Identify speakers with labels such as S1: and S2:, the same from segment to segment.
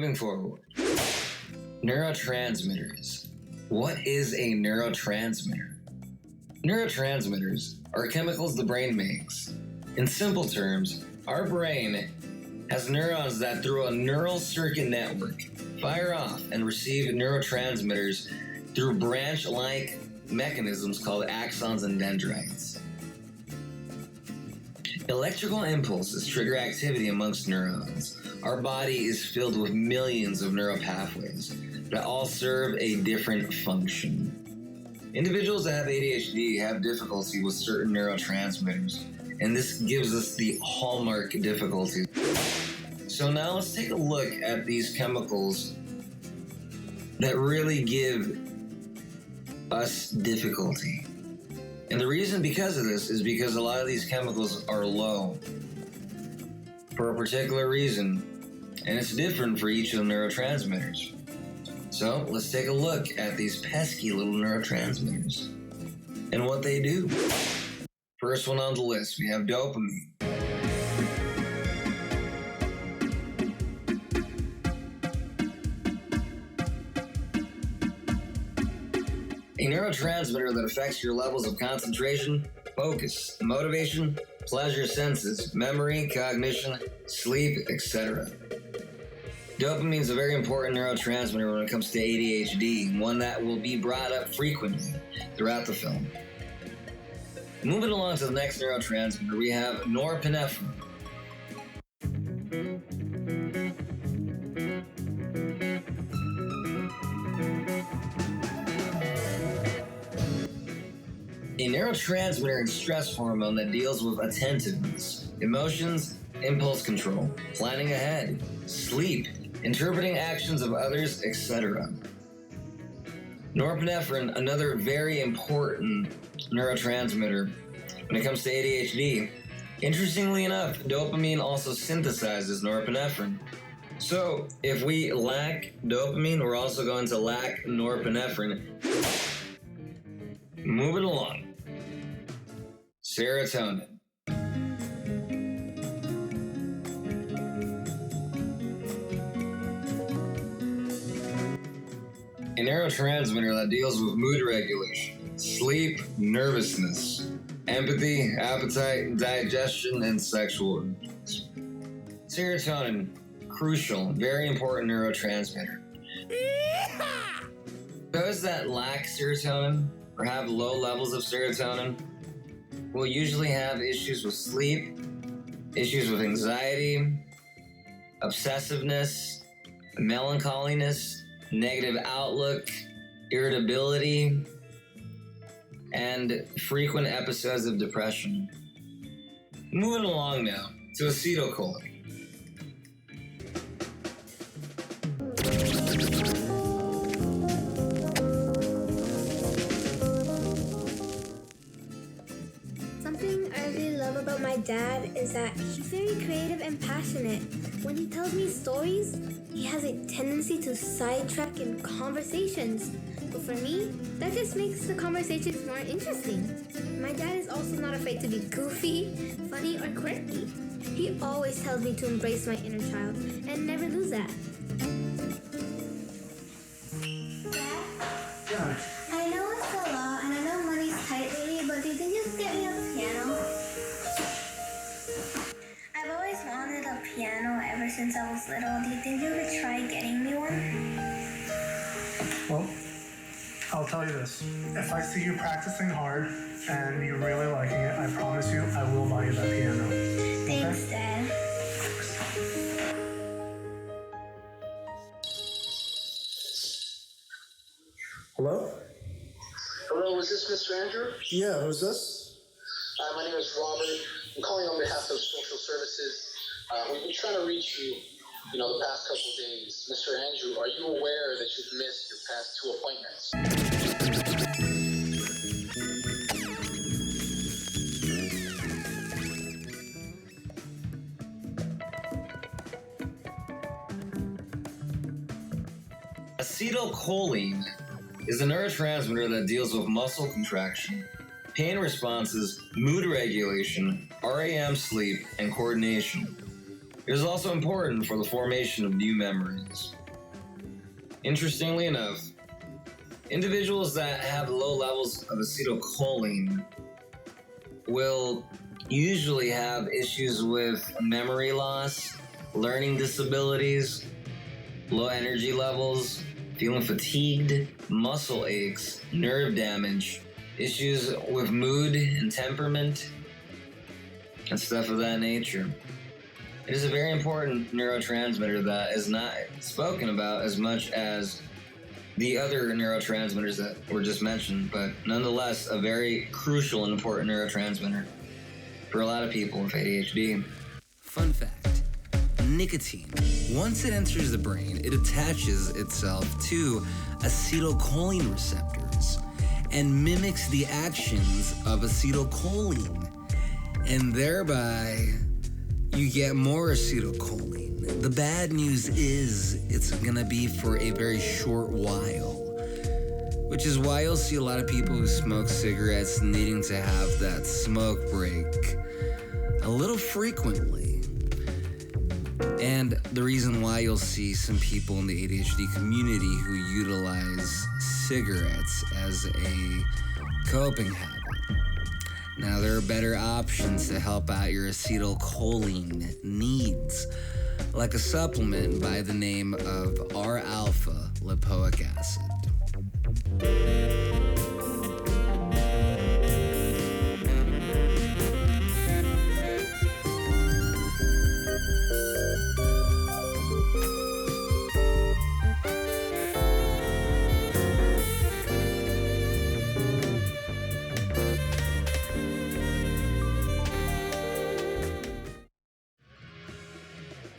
S1: moving forward. Neurotransmitters. What is a neurotransmitter? Neurotransmitters are chemicals the brain makes. In simple terms, our brain has neurons that through a neural circuit network fire off and receive neurotransmitters through branch-like mechanisms called axons and dendrites. Electrical impulses trigger activity amongst neurons. Our body is filled with millions of neural pathways that all serve a different function. Individuals that have ADHD have difficulty with certain neurotransmitters, and this gives us the hallmark difficulty. So now let's take a look at these chemicals that really give us difficulty. And the reason because of this is because a lot of these chemicals are low for a particular reason, and it's different for each of the neurotransmitters. So let's take a look at these pesky little neurotransmitters and what they do. First one on the list, we have dopamine. A neurotransmitter that affects your levels of concentration, focus, motivation, pleasure senses, memory, cognition, sleep, etc. Dopamine is a very important neurotransmitter when it comes to ADHD, one that will be brought up frequently throughout the film. Moving along to the next neurotransmitter, we have norepinephrine. A neurotransmitter and stress hormone that deals with attentiveness, emotions, impulse control, planning ahead, sleep, interpreting actions of others, etc. Norepinephrine, another very important neurotransmitter when it comes to ADHD. Interestingly enough, dopamine also synthesizes norepinephrine. So if we lack dopamine, we're also going to lack norepinephrine. Moving along. Serotonin. A neurotransmitter that deals with mood regulation, sleep, nervousness, empathy, appetite, digestion, and sexual organs. Serotonin, crucial, very important neurotransmitter. Those that lack serotonin or have low levels of serotonin will usually have issues with sleep, issues with anxiety, obsessiveness, melancholiness, negative outlook, irritability, and frequent episodes of depression. Moving along now to acetylcholine.
S2: Something I really love about my dad is that he's very creative and passionate. When he tells me stories, he has a tendency to sidetrack in conversations. But for me, that just makes the conversations more interesting. My dad is also not afraid to be goofy, funny, or quirky. He always tells me to embrace my inner child and never lose that.
S3: Dad?
S4: Yeah.
S3: I know it's a lot and I know money's tight lately, but do you think you could get me a piano? I've always wanted a piano ever since I was little. Do you think you could try getting me one?
S4: Well, I'll tell you this. If I see you practicing hard and you're really liking it, I promise you I will buy you that piano.
S3: Thanks,
S4: Okay?
S3: Dad.
S4: Hello?
S5: Hello, is this Mr. Andrew?
S4: Yeah, who's this?
S5: My name is Robert. I'm calling on behalf of social services. We've been trying to reach you, the past couple of days. Mr. Andrew, are you aware that you've missed your past 2 appointments?
S1: Acetylcholine is a neurotransmitter that deals with muscle contraction, pain responses, mood regulation, REM sleep, and coordination. It is also important for the formation of new memories. Interestingly enough, individuals that have low levels of acetylcholine will usually have issues with memory loss, learning disabilities, low energy levels, feeling fatigued, muscle aches, nerve damage, issues with mood and temperament, and stuff of that nature. It is a very important neurotransmitter that is not spoken about as much as the other neurotransmitters that were just mentioned, but nonetheless a very crucial and important neurotransmitter for a lot of people with ADHD.
S6: Fun fact, nicotine, once it enters the brain, it attaches itself to acetylcholine receptors and mimics the actions of acetylcholine, and thereby you get more acetylcholine. The bad news is it's gonna be for a very short while, which is why you'll see a lot of people who smoke cigarettes needing to have that smoke break a little frequently. And the reason why you'll see some people in the ADHD community who utilize cigarettes as a coping habit. Now, there are better options to help out your acetylcholine needs, like a supplement by the name of R-alpha lipoic acid.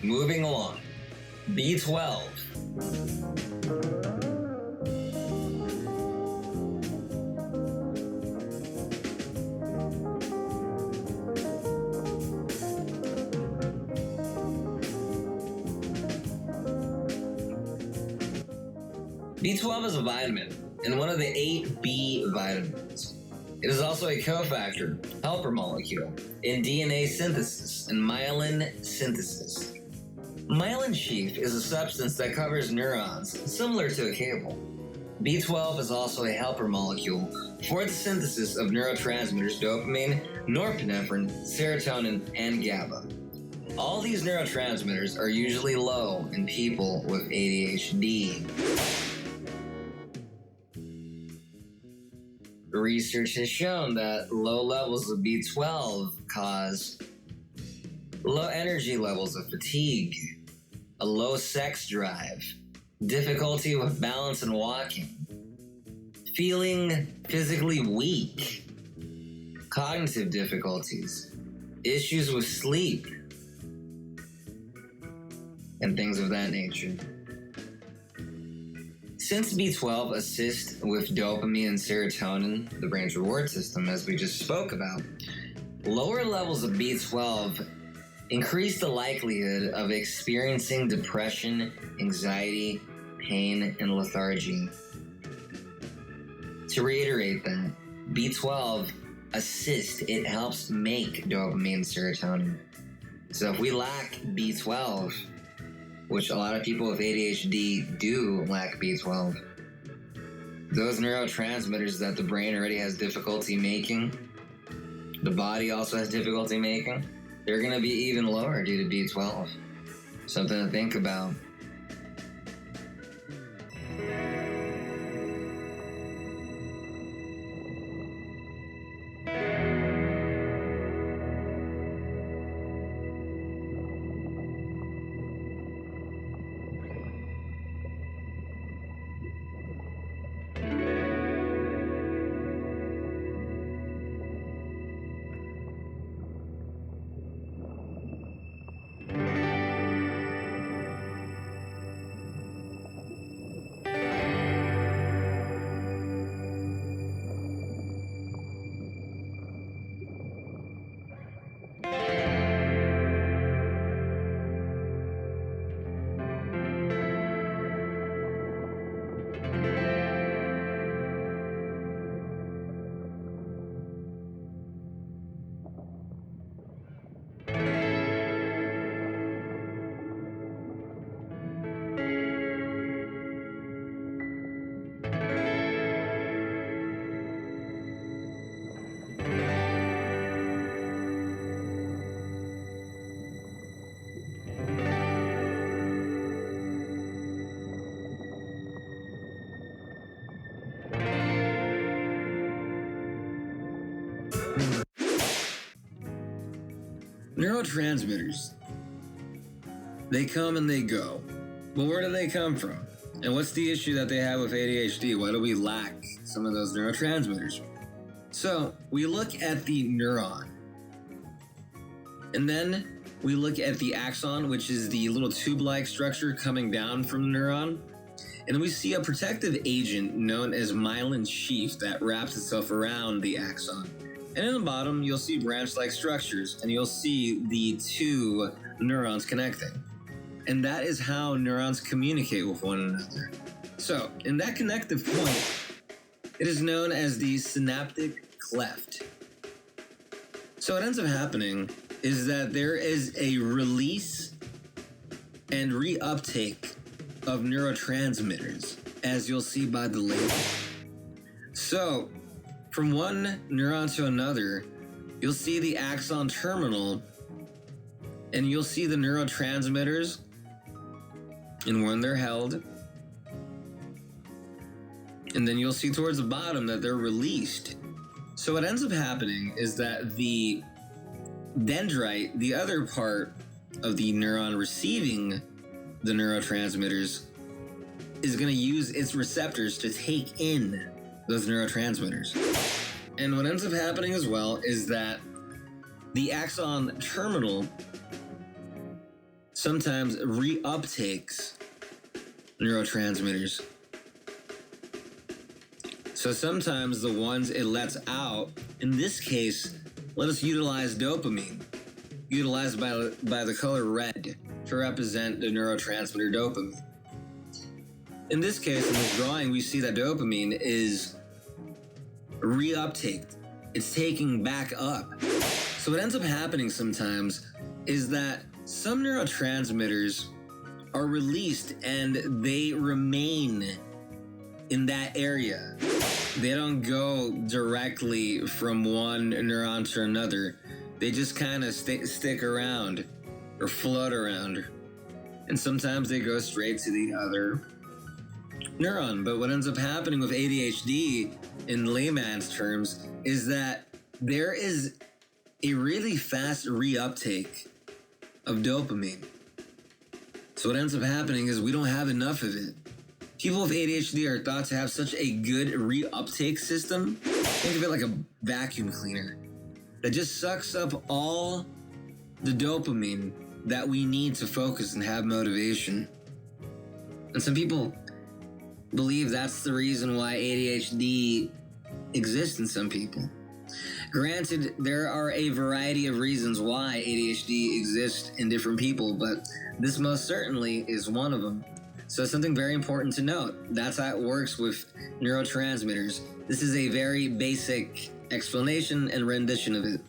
S1: Moving along, B12. B12 is a vitamin and one of the 8 B vitamins. It is also a cofactor, helper molecule, in DNA synthesis and myelin synthesis. Myelin sheath is a substance that covers neurons, similar to a cable. B12 is also a helper molecule for the synthesis of neurotransmitters dopamine, norepinephrine, serotonin, and GABA. All these neurotransmitters are usually low in people with ADHD. Research has shown that low levels of B12 cause low energy levels of fatigue, a low sex drive, difficulty with balance and walking, feeling physically weak, cognitive difficulties, issues with sleep, and things of that nature. Since B12 assists with dopamine and serotonin, the brain's reward system, as we just spoke about, lower levels of B12 increase the likelihood of experiencing depression, anxiety, pain, and lethargy. To reiterate that, B12 assists, it helps make dopamine and serotonin. So if we lack B12, which a lot of people with ADHD do lack B12, those neurotransmitters that the brain already has difficulty making, the body also has difficulty making, they're going to be even lower due to B12. Something to think about.
S6: Neurotransmitters. They come and they go. But where do they come from? And what's the issue that they have with ADHD? Why do we lack some of those neurotransmitters? So we look at the neuron. And then we look at the axon, which is the little tube-like structure coming down from the neuron. And then we see a protective agent known as myelin sheath that wraps itself around the axon. And in the bottom, you'll see branch-like structures, and you'll see the two neurons connecting. And that is how neurons communicate with one another. So, in that connective point, it is known as the synaptic cleft. So what ends up happening is that there is a release and reuptake of neurotransmitters, as you'll see by the label. So, from one neuron to another, you'll see the axon terminal, and you'll see the neurotransmitters, and when they're held, and then you'll see towards the bottom that they're released. So what ends up happening is that the dendrite, the other part of the neuron receiving the neurotransmitters, is going to use its receptors to take in those neurotransmitters. And what ends up happening as well is that the axon terminal sometimes reuptakes neurotransmitters. So sometimes the ones it lets out, in this case, let us utilize dopamine, utilized by the color red to represent the neurotransmitter dopamine. In this case, in this drawing, we see that dopamine is reuptaked. It's taking back up. So what ends up happening sometimes is that some neurotransmitters are released and they remain in that area. They don't go directly from one neuron to another. They just kind of stick around or float around. And sometimes they go straight to the other neuron. But what ends up happening with ADHD, in layman's terms, is that there is a really fast reuptake of dopamine. So what ends up happening is we don't have enough of it. People with ADHD are thought to have such a good reuptake system. Think of it like a vacuum cleaner that just sucks up all the dopamine that we need to focus and have motivation. And some people believe that's the reason why ADHD exists in some people. Granted, there are a variety of reasons why ADHD exists in different people, but this most certainly is one of them. So something very important to note, that's how it works with neurotransmitters. This is a very basic explanation and rendition of it.